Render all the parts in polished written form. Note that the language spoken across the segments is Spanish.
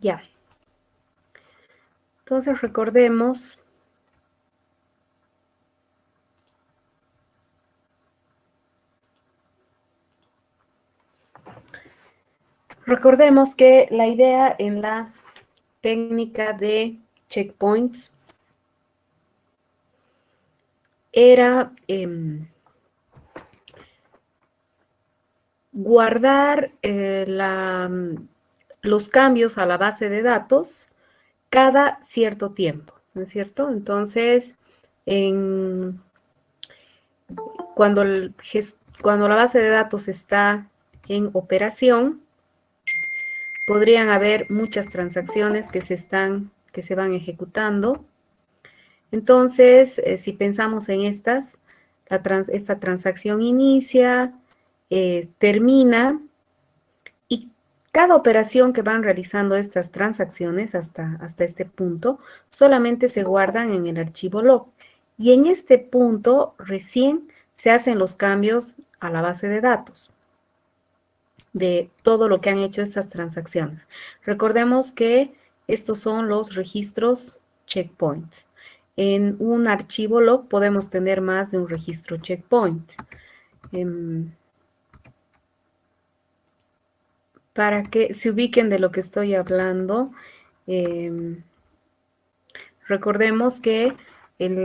Ya. Entonces recordemos que la idea en la técnica de checkpoints era guardar los cambios a la base de datos cada cierto tiempo, ¿no es cierto? Entonces, cuando la base de datos está en operación, podrían haber muchas transacciones que se van ejecutando. Entonces, si pensamos en esta transacción inicia, termina, y cada operación que van realizando estas transacciones hasta este punto, solamente se guardan en el archivo log. Y en este punto recién se hacen los cambios a la base de datos de todo lo que han hecho estas transacciones. Recordemos que estos son los registros checkpoints. En un archivo log podemos tener más de un registro checkpoint. Para que se ubiquen de lo que estoy hablando, recordemos que en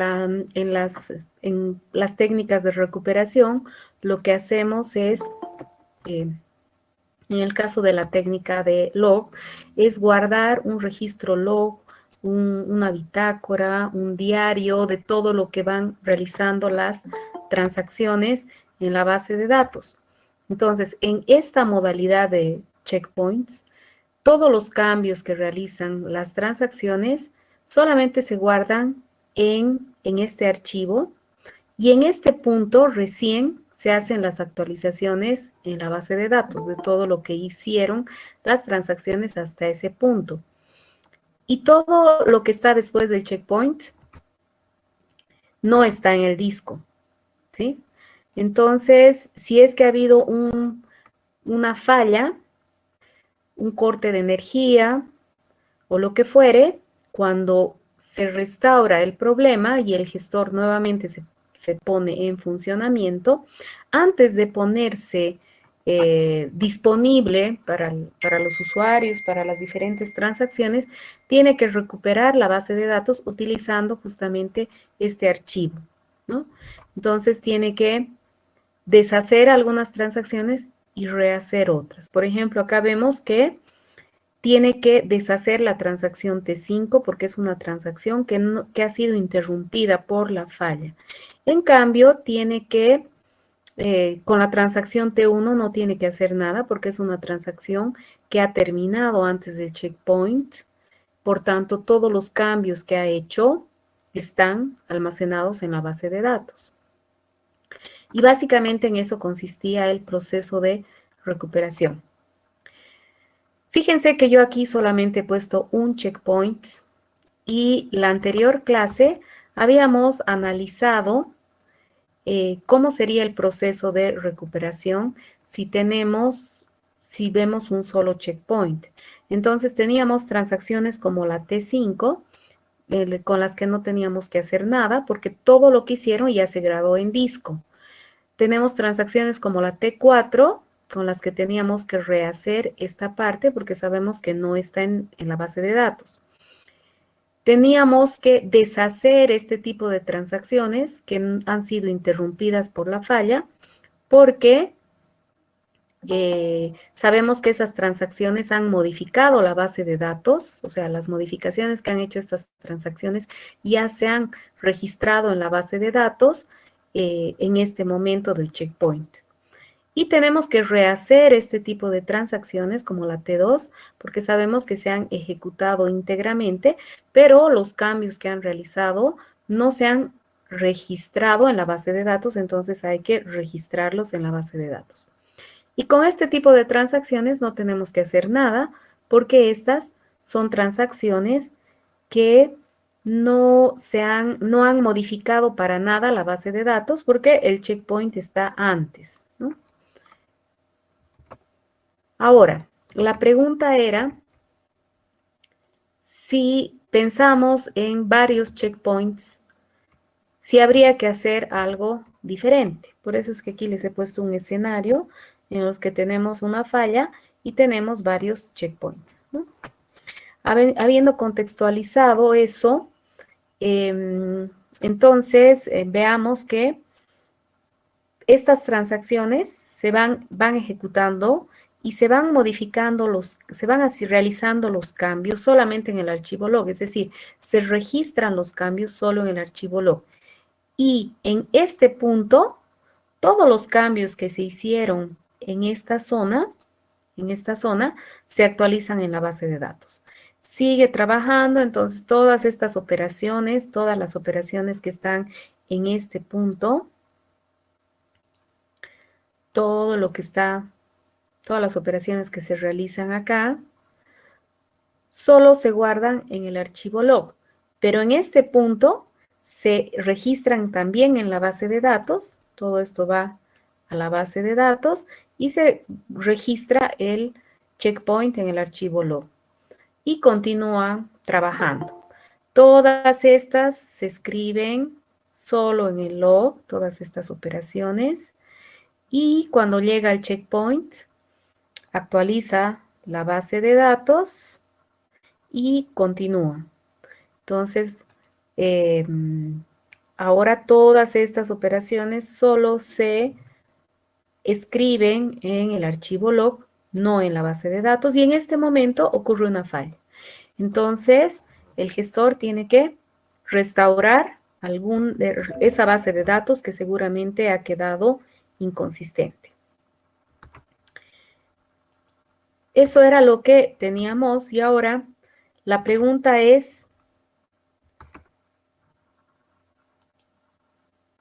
las técnicas de recuperación, lo que hacemos es, en el caso de la técnica de log, es guardar un registro log, una bitácora, un diario de todo lo que van realizando las transacciones en la base de datos. Entonces, en esta modalidad de checkpoints, todos los cambios que realizan las transacciones solamente se guardan en este archivo, y en este punto recién se hacen las actualizaciones en la base de datos de todo lo que hicieron las transacciones hasta ese punto. Y todo lo que está después del checkpoint no está en el disco, ¿sí? Entonces, si es que ha habido una falla, un corte de energía o lo que fuere, cuando se restaura el problema y el gestor nuevamente se pone en funcionamiento, antes de ponerse disponible para los usuarios, para las diferentes transacciones, tiene que recuperar la base de datos utilizando justamente este archivo, ¿no? Entonces tiene que deshacer algunas transacciones y rehacer otras. Por ejemplo, acá vemos que tiene que deshacer la transacción T5 porque es una transacción que ha sido interrumpida por la falla. En cambio, tiene que, con la transacción T1 no tiene que hacer nada porque es una transacción que ha terminado antes del checkpoint. Por tanto, todos los cambios que ha hecho están almacenados en la base de datos. Y básicamente en eso consistía el proceso de recuperación. Fíjense que yo aquí solamente he puesto un checkpoint, y la anterior clase habíamos analizado cómo sería el proceso de recuperación si vemos un solo checkpoint. Entonces teníamos transacciones como la T5, con las que no teníamos que hacer nada porque todo lo que hicieron ya se grabó en disco. Tenemos transacciones como la T4, con las que teníamos que rehacer esta parte porque sabemos que no está en la base de datos. Teníamos que deshacer este tipo de transacciones que han sido interrumpidas por la falla porque sabemos que esas transacciones han modificado la base de datos, o sea, las modificaciones que han hecho estas transacciones ya se han registrado en la base de datos en este momento del checkpoint. Y tenemos que rehacer este tipo de transacciones como la T2, porque sabemos que se han ejecutado íntegramente, pero los cambios que han realizado no se han registrado en la base de datos, entonces hay que registrarlos en la base de datos. Y con este tipo de transacciones no tenemos que hacer nada, porque estas son transacciones que no han modificado para nada la base de datos, porque el checkpoint está antes, ¿no? Ahora, la pregunta era, si pensamos en varios checkpoints, si habría que hacer algo diferente. Por eso es que aquí les he puesto un escenario en los que tenemos una falla y tenemos varios checkpoints, ¿no? Habiendo contextualizado eso, entonces veamos que estas transacciones van ejecutando y se van modificando se van así realizando los cambios solamente en el archivo log, es decir, se registran los cambios solo en el archivo log. Y en este punto, todos los cambios que se hicieron en esta zona, se actualizan en la base de datos. Sigue trabajando, entonces todas estas operaciones, todas las operaciones que están en este punto, todo lo que está, todas las operaciones que se realizan acá, solo se guardan en el archivo log. Pero en este punto se registran también en la base de datos, todo esto va a la base de datos y se registra el checkpoint en el archivo log y continúa trabajando. Todas estas se escriben solo en el log, todas estas operaciones, y cuando llega al checkpoint, actualiza la base de datos y continúa. Entonces, ahora todas estas operaciones solo se escriben en el archivo log, no en la base de datos, y en este momento ocurre una falla. Entonces, el gestor tiene que restaurar esa base de datos que seguramente ha quedado inconsistente. Eso era lo que teníamos y ahora la pregunta es,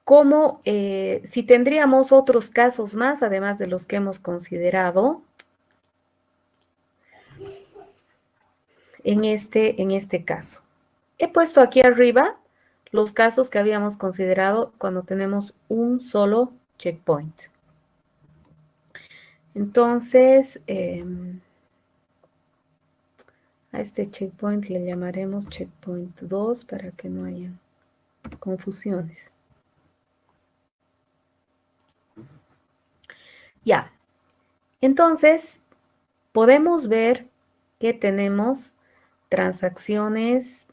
¿cómo, si tendríamos otros casos más, además de los que hemos considerado en este caso? He puesto aquí arriba los casos que habíamos considerado cuando tenemos un solo checkpoint. Entonces, a este checkpoint le llamaremos checkpoint 2 para que no haya confusiones. Ya, entonces podemos ver que tenemos transacciones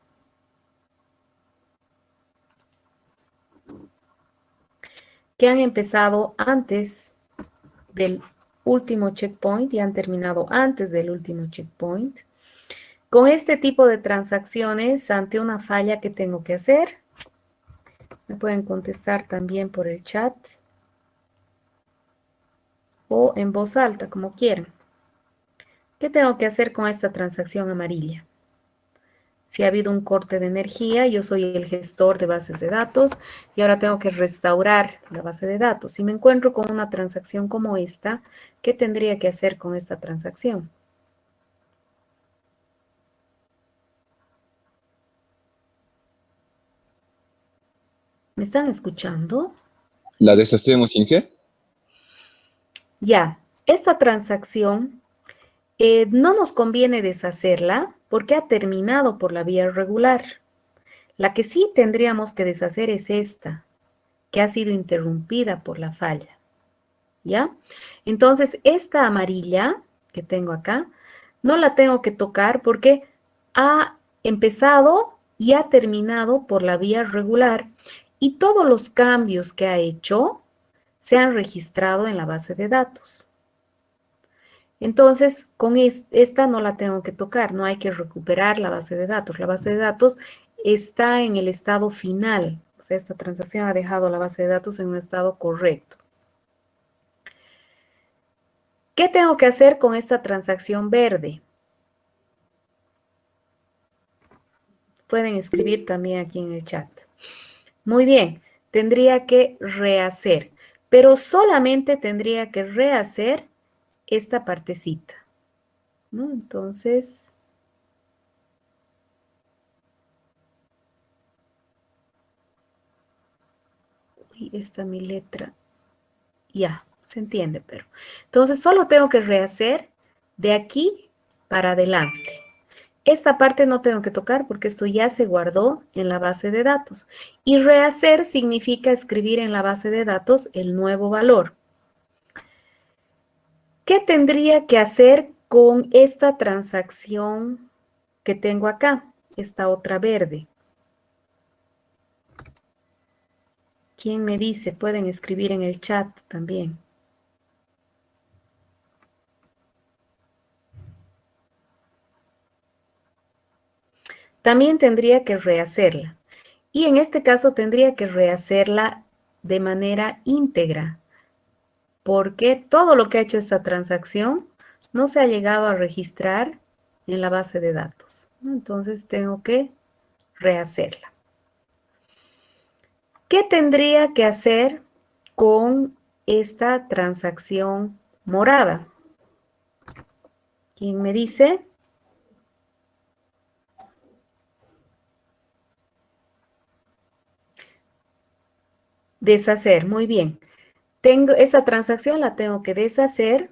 que han empezado antes del último checkpoint y han terminado antes del último checkpoint. Con este tipo de transacciones, ante una falla, ¿qué tengo que hacer? Me pueden contestar también por el chat o en voz alta, como quieran. ¿Qué tengo que hacer con esta transacción amarilla? Si ha habido un corte de energía, yo soy el gestor de bases de datos y ahora tengo que restaurar la base de datos. Si me encuentro con una transacción como esta, ¿qué tendría que hacer con esta transacción? ¿Me están escuchando? ¿La deshacemos sin qué? Ya, esta transacción no nos conviene deshacerla porque ha terminado por la vía regular. La que sí tendríamos que deshacer es esta, que ha sido interrumpida por la falla. ¿Ya? Entonces, esta amarilla que tengo acá, no la tengo que tocar porque ha empezado y ha terminado por la vía regular y todos los cambios que ha hecho se han registrado en la base de datos. Entonces, con esta no la tengo que tocar, no hay que recuperar la base de datos. La base de datos está en el estado final, o sea, esta transacción ha dejado la base de datos en un estado correcto. ¿Qué tengo que hacer con esta transacción verde? Pueden escribir también aquí en el chat. Muy bien, tendría que rehacer, pero solamente tendría que rehacer esta partecita, ¿no? Entonces, uy, esta mi letra, ya, se entiende, pero. Entonces, solo tengo que rehacer de aquí para adelante. Esta parte no tengo que tocar porque esto ya se guardó en la base de datos. Y rehacer significa escribir en la base de datos el nuevo valor. ¿Qué tendría que hacer con esta transacción que tengo acá? Esta otra verde. ¿Quién me dice? Pueden escribir en el chat también. También tendría que rehacerla. Y en este caso tendría que rehacerla de manera íntegra, porque todo lo que ha hecho esta transacción no se ha llegado a registrar en la base de datos. Entonces tengo que rehacerla. ¿Qué tendría que hacer con esta transacción morada? ¿Quién me dice? Deshacer, muy bien. Esa transacción la tengo que deshacer,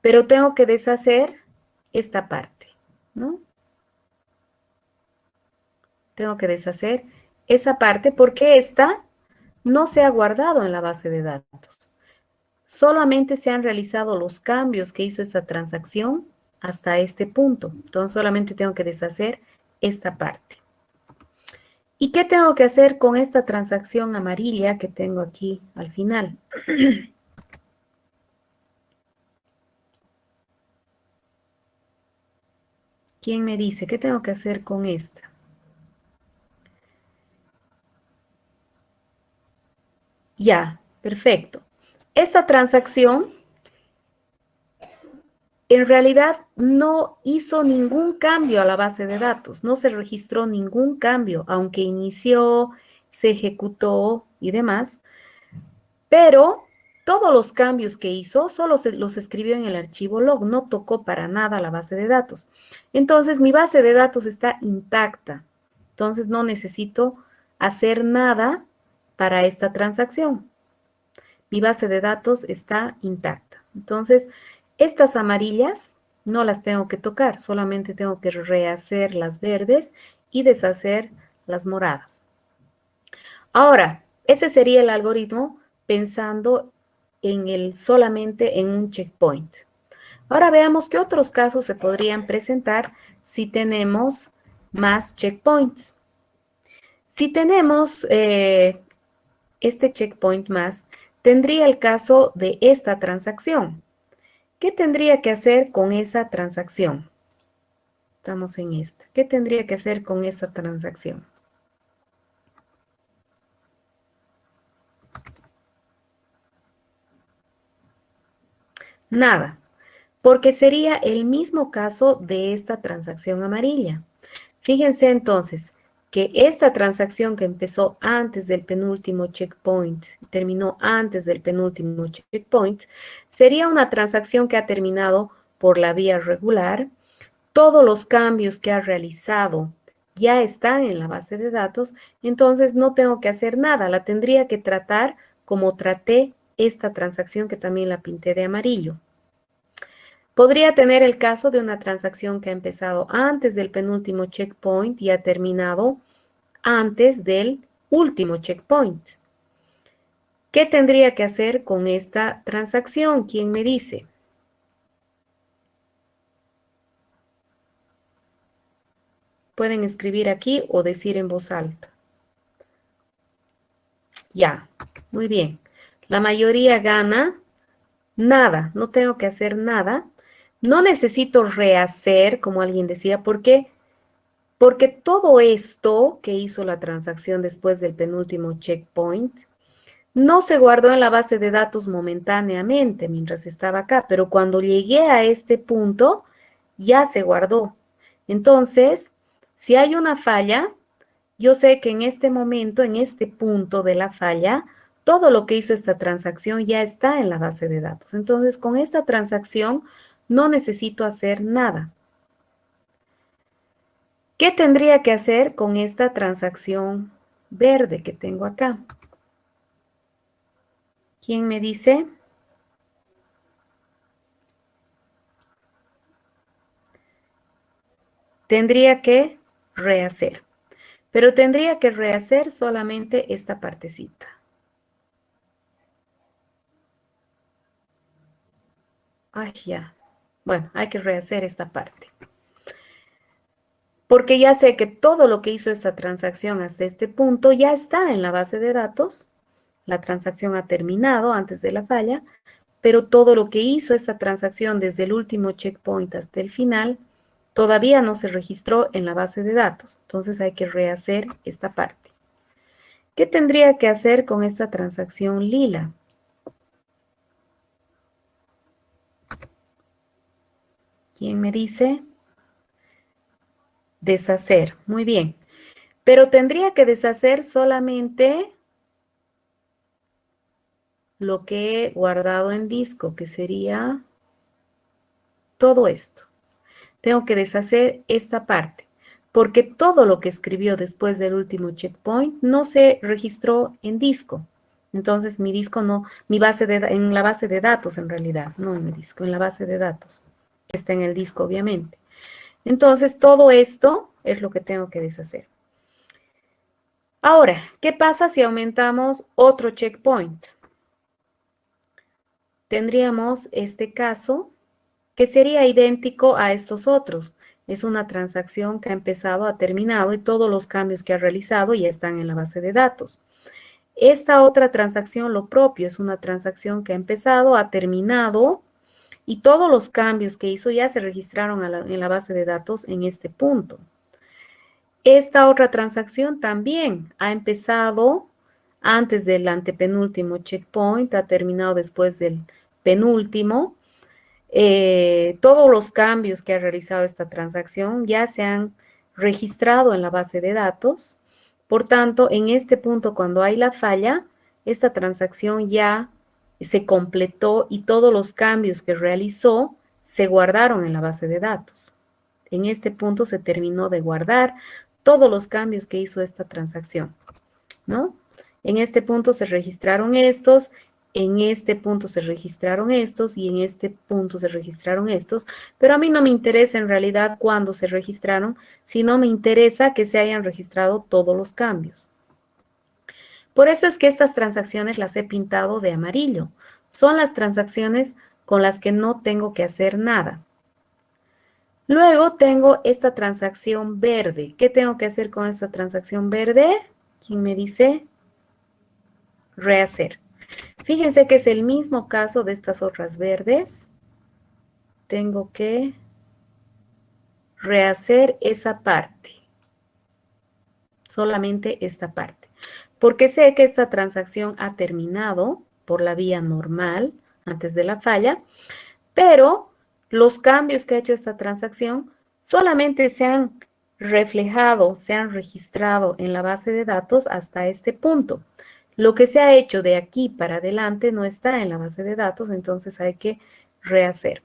pero tengo que deshacer esta parte, ¿no? Tengo que deshacer esa parte porque esta no se ha guardado en la base de datos. Solamente se han realizado los cambios que hizo esta transacción hasta este punto. Entonces solamente tengo que deshacer esta parte. ¿Y qué tengo que hacer con esta transacción amarilla que tengo aquí al final? ¿Quién me dice qué tengo que hacer con esta? Ya, perfecto. Esta transacción en realidad no hizo ningún cambio a la base de datos, no se registró ningún cambio, aunque inició, se ejecutó y demás, pero todos los cambios que hizo solo los escribió en el archivo log, no tocó para nada la base de datos. Entonces mi base de datos está intacta, entonces no necesito hacer nada para esta transacción. Mi base de datos está intacta. Entonces, estas amarillas no las tengo que tocar, solamente tengo que rehacer las verdes y deshacer las moradas. Ahora, ese sería el algoritmo pensando solamente en un checkpoint. Ahora veamos qué otros casos se podrían presentar si tenemos más checkpoints. Si tenemos este checkpoint más, tendría el caso de esta transacción. ¿Qué tendría que hacer con esa transacción? Estamos en esta. ¿Qué tendría que hacer con esa transacción? Nada, porque sería el mismo caso de esta transacción amarilla. Fíjense entonces que esta transacción que empezó antes del penúltimo checkpoint, terminó antes del penúltimo checkpoint, sería una transacción que ha terminado por la vía regular. Todos los cambios que ha realizado ya están en la base de datos, entonces no tengo que hacer nada, la tendría que tratar como traté esta transacción que también la pinté de amarillo. Podría tener el caso de una transacción que ha empezado antes del penúltimo checkpoint y ha terminado antes del último checkpoint. ¿Qué tendría que hacer con esta transacción? ¿Quién me dice? Pueden escribir aquí o decir en voz alta. Ya, muy bien. La mayoría gana nada, no tengo que hacer nada. No necesito rehacer, como alguien decía, ¿por qué? Porque todo esto que hizo la transacción después del penúltimo checkpoint no se guardó en la base de datos momentáneamente mientras estaba acá, pero cuando llegué a este punto ya se guardó. Entonces, si hay una falla, yo sé que en este momento, en este punto de la falla, todo lo que hizo esta transacción ya está en la base de datos. Entonces, con esta transacción no necesito hacer nada. ¿Qué tendría que hacer con esta transacción verde que tengo acá? ¿Quién me dice? tendría que rehacer. Pero tendría que rehacer solamente esta partecita. Ay, ya. Bueno, hay que rehacer esta parte. Porque ya sé que todo lo que hizo esta transacción hasta este punto ya está en la base de datos. La transacción ha terminado antes de la falla, pero todo lo que hizo esta transacción desde el último checkpoint hasta el final todavía no se registró en la base de datos. Entonces hay que rehacer esta parte. ¿Qué tendría que hacer con esta transacción lila? ¿Quién me dice? Deshacer. Muy bien. Pero tendría que deshacer solamente lo que he guardado en disco, que sería todo esto. Tengo que deshacer esta parte, porque todo lo que escribió después del último checkpoint no se registró en disco. Entonces mi disco no, en la base de datos en realidad, no en el disco, en la base de datos, que está en el disco obviamente. Entonces todo esto es lo que tengo que deshacer. Ahora, ¿qué pasa si aumentamos otro checkpoint? Tendríamos este caso que sería idéntico a estos otros. Es una transacción que ha empezado, ha terminado y todos los cambios que ha realizado ya están en la base de datos. Esta otra transacción, lo propio, es una transacción que ha empezado, ha terminado y todos los cambios que hizo ya se registraron en la base de datos en este punto. Esta otra transacción también ha empezado antes del antepenúltimo checkpoint, ha terminado después del penúltimo. Todos los cambios que ha realizado esta transacción ya se han registrado en la base de datos. Por tanto, en este punto, cuando hay la falla, esta transacción ya se completó y todos los cambios que realizó se guardaron en la base de datos. En este punto se terminó de guardar todos los cambios que hizo esta transacción, ¿no? En este punto se registraron estos, en este punto se registraron estos y en este punto se registraron estos, pero a mí no me interesa en realidad cuándo se registraron, sino me interesa que se hayan registrado todos los cambios. Por eso es que estas transacciones las he pintado de amarillo. Son las transacciones con las que no tengo que hacer nada. Luego tengo esta transacción verde. ¿Qué tengo que hacer con esta transacción verde? ¿Quién me dice? Rehacer. Fíjense que es el mismo caso de estas otras verdes. Tengo que rehacer esa parte. Solamente esta parte. Porque sé que esta transacción ha terminado por la vía normal antes de la falla, pero los cambios que ha hecho esta transacción solamente se han reflejado, se han registrado en la base de datos hasta este punto. Lo que se ha hecho de aquí para adelante no está en la base de datos, entonces hay que rehacer.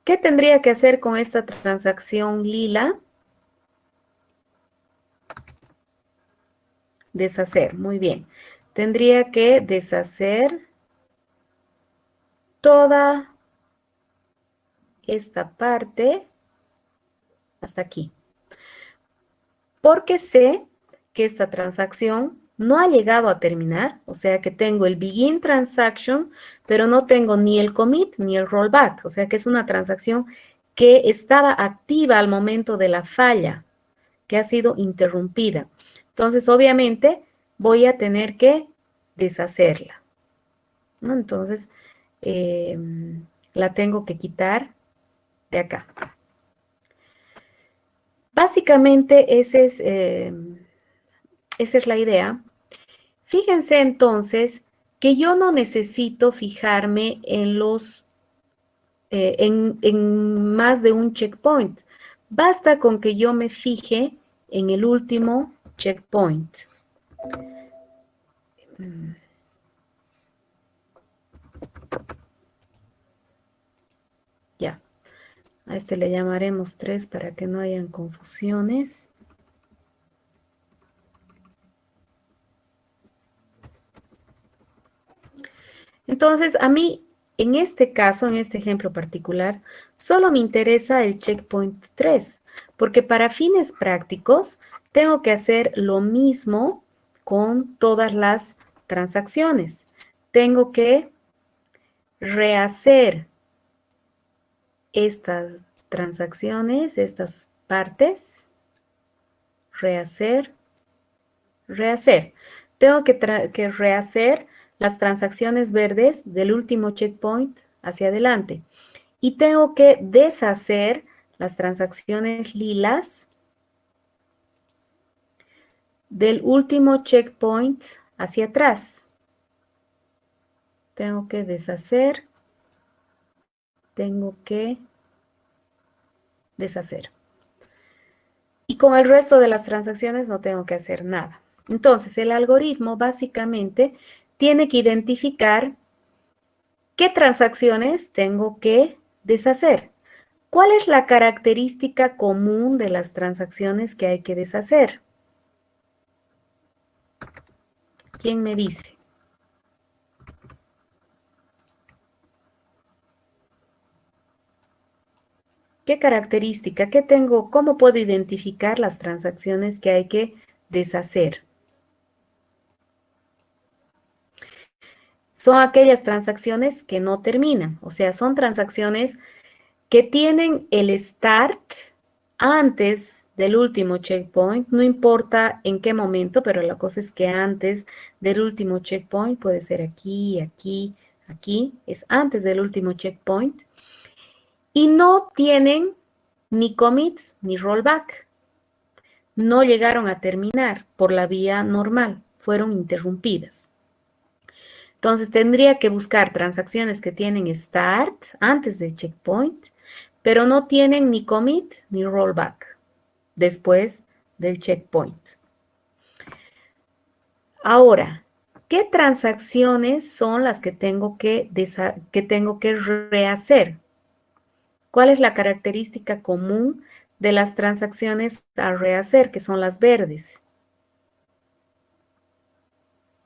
¿Qué tendría que hacer con esta transacción lila? Deshacer, muy bien. Tendría que deshacer toda esta parte hasta aquí. Porque sé que esta transacción no ha llegado a terminar, o sea que tengo el begin transaction, pero no tengo ni el commit ni el rollback, o sea que es una transacción que estaba activa al momento de la falla, que ha sido interrumpida. Entonces, obviamente, voy a tener que deshacerla, ¿no? Entonces, la tengo que quitar de acá. Básicamente, esa es la idea. Fíjense entonces que yo no necesito fijarme en en más de un checkpoint. Basta con que yo me fije en el último checkpoint. Ya. A este le llamaremos 3 para que no hayan confusiones. Entonces, a mí, en este caso, en este ejemplo particular, solo me interesa el checkpoint 3, Porque para fines prácticos tengo que hacer lo mismo con todas las transacciones. Tengo que rehacer estas transacciones, estas partes, rehacer. Tengo que rehacer las transacciones verdes del último checkpoint hacia adelante. Y tengo que deshacer las transacciones lilas del último checkpoint hacia atrás. Tengo que deshacer. Tengo que deshacer. Y con el resto de las transacciones no tengo que hacer nada. Entonces, el algoritmo básicamente tiene que identificar qué transacciones tengo que deshacer. ¿Cuál es la característica común de las transacciones que hay que deshacer? ¿Quién me dice? ¿Qué característica? ¿Qué tengo? ¿Cómo puedo identificar las transacciones que hay que deshacer? Son aquellas transacciones que no terminan, o sea, son transacciones que tienen el start antes del último checkpoint, no importa en qué momento, pero la cosa es que antes del último checkpoint, puede ser aquí, aquí, aquí, es antes del último checkpoint, y no tienen ni commit ni rollback. No llegaron a terminar por la vía normal, fueron interrumpidas. Entonces tendría que buscar transacciones que tienen start antes del checkpoint, pero no tienen ni commit ni rollback después del checkpoint. Ahora, ¿qué transacciones son las que tengo que rehacer? ¿Cuál es la característica común de las transacciones a rehacer, que son las verdes?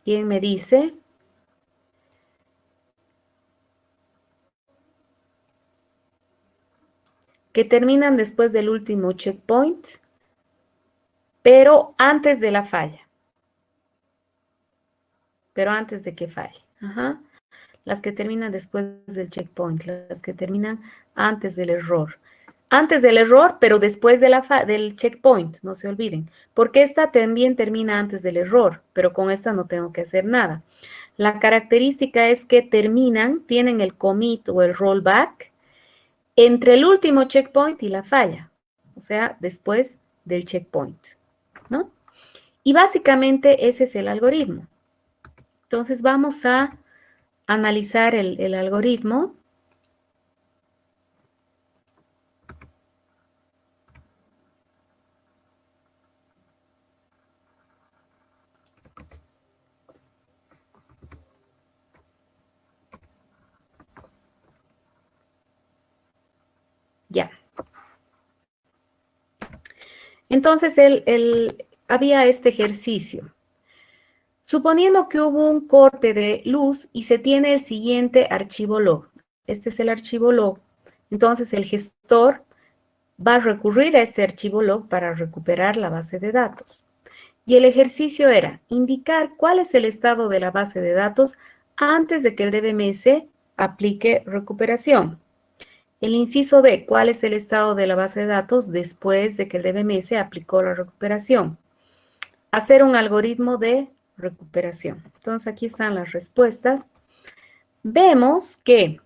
¿Quién me dice? Que terminan después del último checkpoint, pero antes de la falla. Pero antes de que falle. Ajá. Las que terminan después del checkpoint, las que terminan antes del error. Antes del error, pero después de del checkpoint, no se olviden. Porque esta también termina antes del error, pero con esta no tengo que hacer nada. La característica es que tienen el commit o el rollback entre el último checkpoint y la falla. O sea, después del checkpoint, ¿no? Y básicamente ese es el algoritmo. Entonces vamos a analizar el algoritmo. Ya. Entonces había este ejercicio. Suponiendo que hubo un corte de luz y se tiene el siguiente archivo log. Este es el archivo log. Entonces el gestor va a recurrir a este archivo log para recuperar la base de datos. Y el ejercicio era indicar cuál es el estado de la base de datos antes de que el DBMS aplique recuperación. El inciso B, ¿cuál es el estado de la base de datos después de que el DBMS aplicó la recuperación? Hacer un algoritmo de recuperación. Entonces, aquí están las respuestas. Vemos que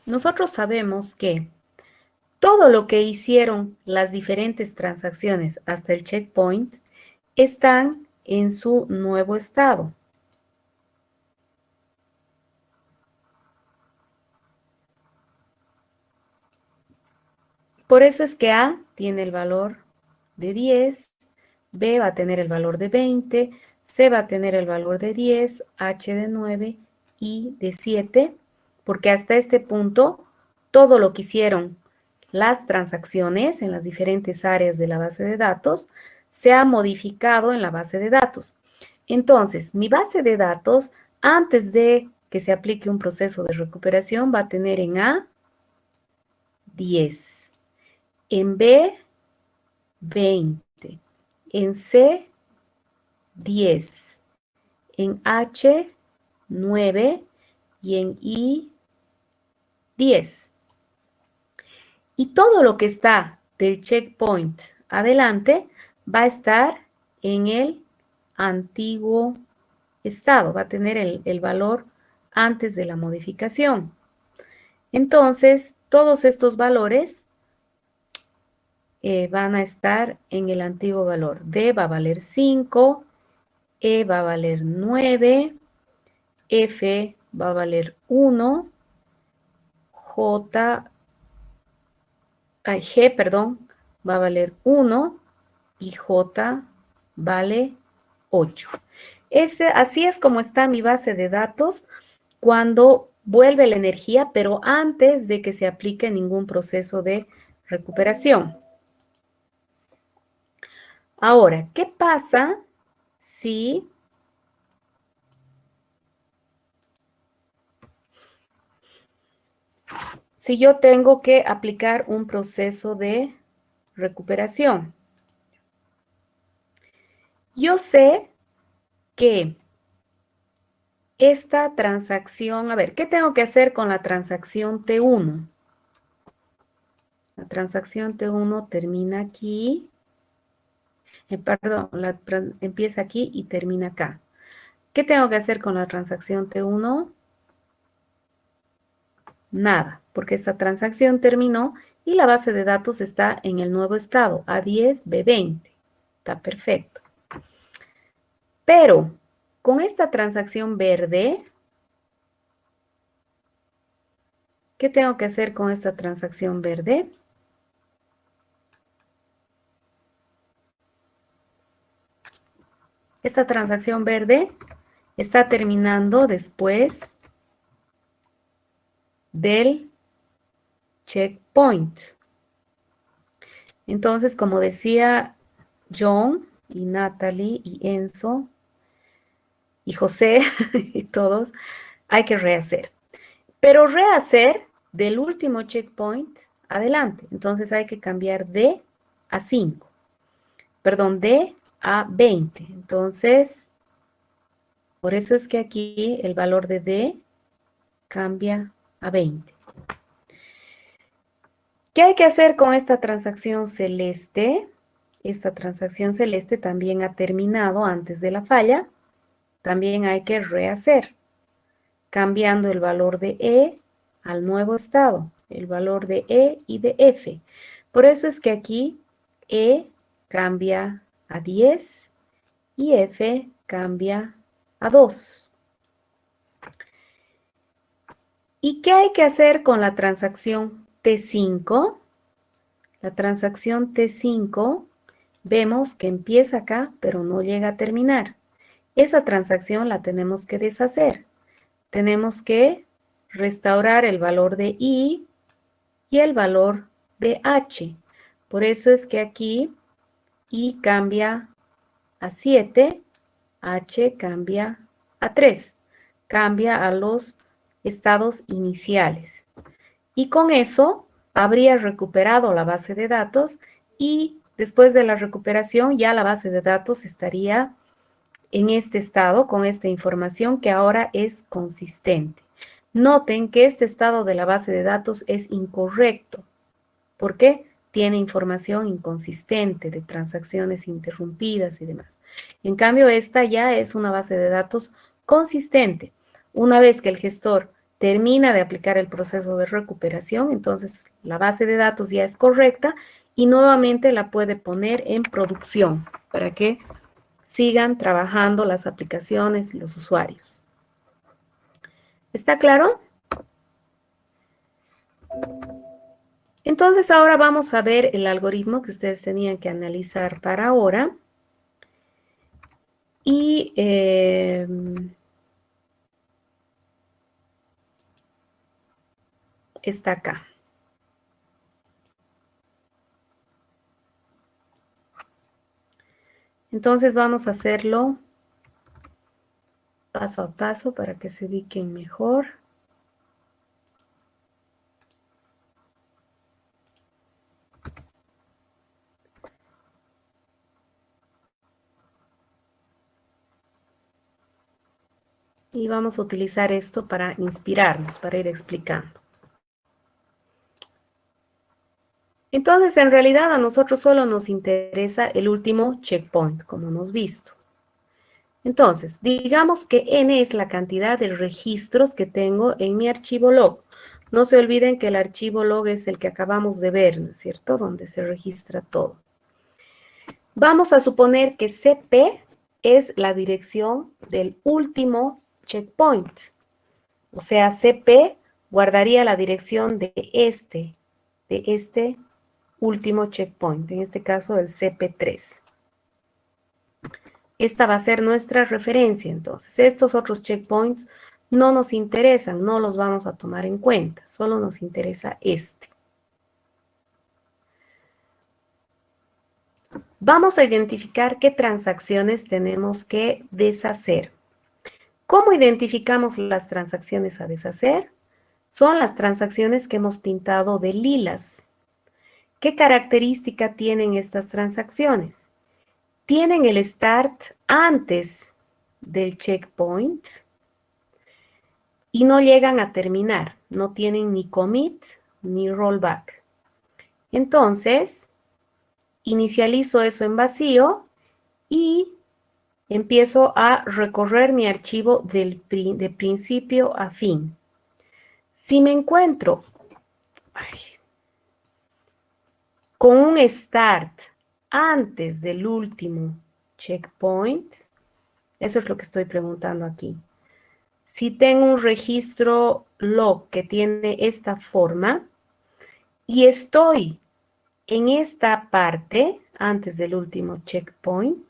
nosotros sabemos que todo lo que hicieron las diferentes transacciones hasta el checkpoint están en su nuevo estado. Por eso es que A tiene el valor de 10, B va a tener el valor de 20, C va a tener el valor de 10, H de 9, I de 7, porque hasta este punto todo lo que hicieron las transacciones en las diferentes áreas de la base de datos se ha modificado en la base de datos. Entonces, mi base de datos, antes de que se aplique un proceso de recuperación va a tener en A 10, en B 20, en C 10, en H 9 y en I 10. Y todo lo que está del checkpoint adelante va a estar en el antiguo estado, va a tener el valor antes de la modificación. Entonces, todos estos valores van a estar en el antiguo valor. D va a valer 5, E va a valer 9, F va a valer 1, G, perdón, va a valer 1 y J vale 8. Así es como está mi base de datos cuando vuelve la energía, pero antes de que se aplique ningún proceso de recuperación. Ahora, ¿qué pasa si yo tengo que aplicar un proceso de recuperación? Yo sé que esta transacción, a ver, ¿qué tengo que hacer con la transacción T1? La transacción T1 termina aquí, perdón, empieza aquí y termina acá. ¿Qué tengo que hacer con la transacción T1? Nada, porque esta transacción terminó y la base de datos está en el nuevo estado, A10, B20. Está perfecto. Pero con esta transacción verde, ¿qué tengo que hacer con esta transacción verde? Esta transacción verde está terminando después del checkpoint. Entonces, como decía John y Natalie y Enzo y José y todos, hay que rehacer. Pero rehacer del último checkpoint adelante. Entonces hay que cambiar D a 5. Perdón, D a 20. Entonces, por eso es que aquí el valor de D cambia a 20. ¿Qué hay que hacer con esta transacción celeste? Esta transacción celeste también ha terminado antes de la falla. También hay que rehacer, cambiando el valor de E al nuevo estado, el valor de E y de F. Por eso es que aquí E cambia a 10 y F cambia a 2. ¿Y qué hay que hacer con la transacción T5? La transacción T5 vemos que empieza acá, pero no llega a terminar. Esa transacción la tenemos que deshacer. Tenemos que restaurar el valor de I y el valor de H. Por eso es que aquí I cambia a 7, H cambia a 3. Cambia a los estados iniciales. Y con eso habría recuperado la base de datos y después de la recuperación ya la base de datos estaría en este estado con esta información que ahora es consistente. Noten que este estado de la base de datos es incorrecto. ¿Por qué? Tiene información inconsistente de transacciones interrumpidas y demás. En cambio, esta ya es una base de datos consistente. Una vez que el gestor termina de aplicar el proceso de recuperación, entonces la base de datos ya es correcta y nuevamente la puede poner en producción para que sigan trabajando las aplicaciones y los usuarios. ¿Está claro? Entonces ahora vamos a ver el algoritmo que ustedes tenían que analizar para ahora. Y está acá. Entonces vamos a hacerlo paso a paso para que se ubiquen mejor. Y vamos a utilizar esto para inspirarnos, para ir explicando. Entonces, en realidad, a nosotros solo nos interesa el último checkpoint, como hemos visto. Entonces, digamos que n es la cantidad de registros que tengo en mi archivo log. No se olviden que el archivo log es el que acabamos de ver, ¿no es cierto? Donde se registra todo. Vamos a suponer que CP es la dirección del último checkpoint. O sea, CP guardaría la dirección de este último checkpoint, en este caso el CP3. Esta va a ser nuestra referencia, entonces. Estos otros checkpoints no nos interesan, no los vamos a tomar en cuenta, solo nos interesa este. Vamos a identificar qué transacciones tenemos que deshacer. ¿Cómo identificamos las transacciones a deshacer? Son las transacciones que hemos pintado de lilas. ¿Qué característica tienen estas transacciones? Tienen el start antes del checkpoint y no llegan a terminar. No tienen ni commit ni rollback. Entonces, inicializo eso en vacío y empiezo a recorrer mi archivo de principio a fin. Si me encuentro con un start antes del último checkpoint, eso es lo que estoy preguntando aquí. Si tengo un registro log que tiene esta forma y estoy en esta parte antes del último checkpoint,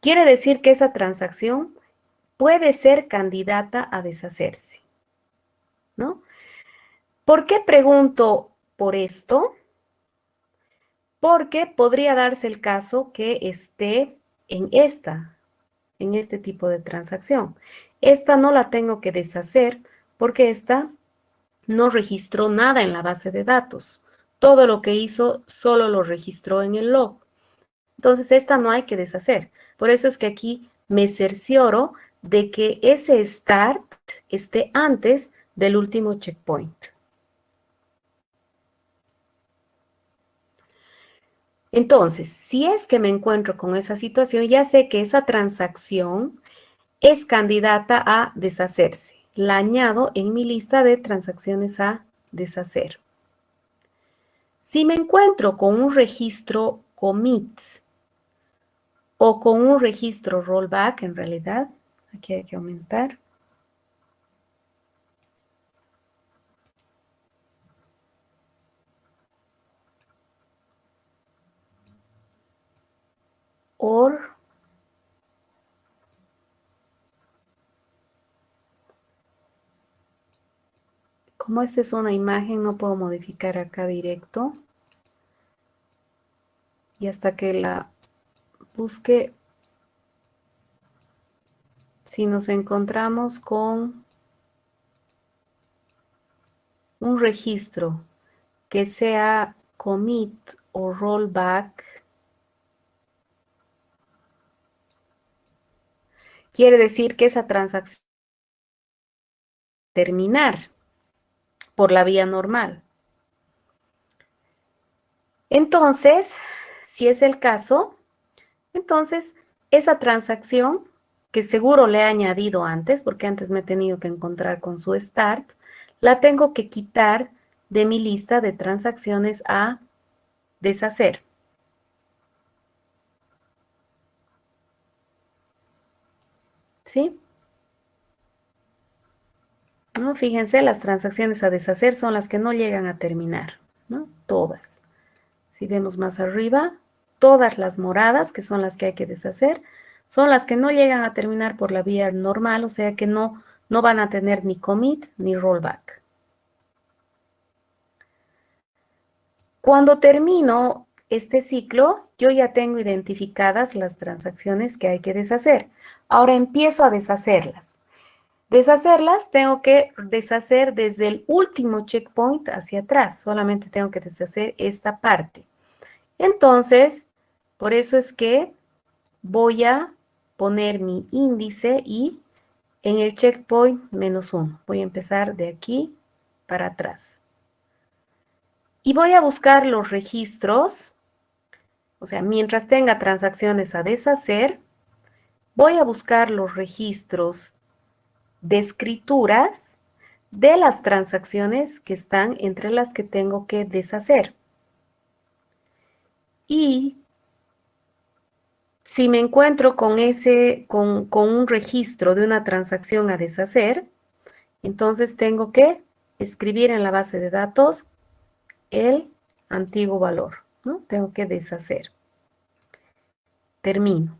quiere decir que esa transacción puede ser candidata a deshacerse, ¿no? ¿Por qué pregunto por esto? Porque podría darse el caso que esté en este tipo de transacción. Esta no la tengo que deshacer porque esta no registró nada en la base de datos. Todo lo que hizo solo lo registró en el log. Entonces, esta no hay que deshacer. Por eso es que aquí me cercioro de que ese start esté antes del último checkpoint. Entonces, si es que me encuentro con esa situación, ya sé que esa transacción es candidata a deshacerse. La añado en mi lista de transacciones a deshacer. Si me encuentro con un registro commit o con un registro rollback, en realidad, aquí hay que aumentar. Como esta es una imagen, no puedo modificar acá directo. Y hasta que la busque, si nos encontramos con un registro que sea commit o rollback, quiere decir que esa transacción terminar por la vía normal. Entonces, si es el caso, entonces esa transacción que seguro le he añadido antes, porque antes me he tenido que encontrar con su start, la tengo que quitar de mi lista de transacciones a deshacer. ¿Sí? ¿No? Fíjense, las transacciones a deshacer son las que no llegan a terminar, ¿no? Todas. Si vemos más arriba, todas las moradas, que son las que hay que deshacer, son las que no llegan a terminar por la vía normal, o sea que no van a tener ni commit ni rollback. Cuando termino este ciclo, yo ya tengo identificadas las transacciones que hay que deshacer. Ahora empiezo a deshacerlas. Deshacerlas tengo que deshacer desde el último checkpoint hacia atrás. Solamente tengo que deshacer esta parte. Entonces, por eso es que voy a poner mi índice y en el checkpoint -1. Voy a empezar de aquí para atrás. Y voy a buscar los registros, o sea, mientras tenga transacciones a deshacer, voy a buscar los registros de escrituras de las transacciones que están entre las que tengo que deshacer. Y si me encuentro con un registro de una transacción a deshacer, entonces tengo que escribir en la base de datos el antiguo valor, ¿no? Tengo que deshacer. Termino.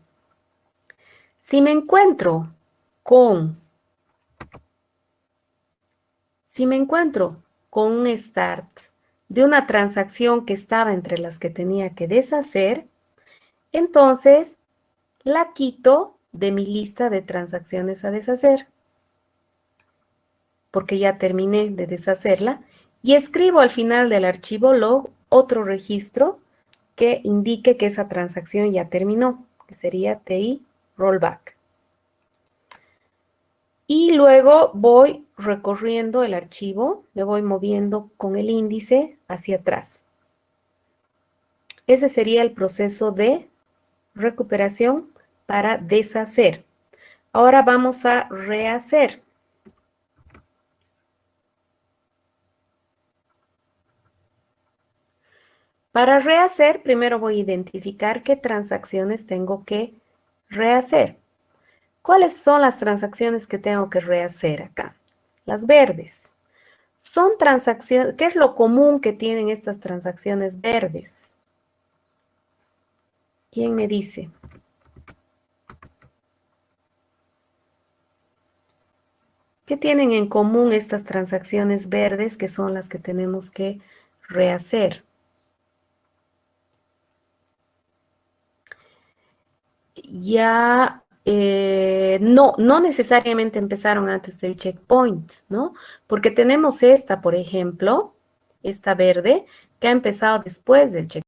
Si me encuentro con un start de una transacción que estaba entre las que tenía que deshacer, entonces la quito de mi lista de transacciones a deshacer, porque ya terminé de deshacerla, y escribo al final del archivo log otro registro que indique que esa transacción ya terminó, que sería TI rollback. Y luego voy recorriendo el archivo, me voy moviendo con el índice hacia atrás. Ese sería el proceso de recuperación para deshacer. Ahora vamos a rehacer. Para rehacer, primero voy a identificar qué transacciones tengo que rehacer. ¿Cuáles son las transacciones que tengo que rehacer acá? Las verdes. Son transacciones, ¿qué es lo común que tienen estas transacciones verdes? ¿Quién me dice? ¿Qué tienen en común estas transacciones verdes que son las que tenemos que rehacer? Ya no necesariamente empezaron antes del checkpoint, ¿no? Porque tenemos esta, por ejemplo, esta verde, que ha empezado después del checkpoint.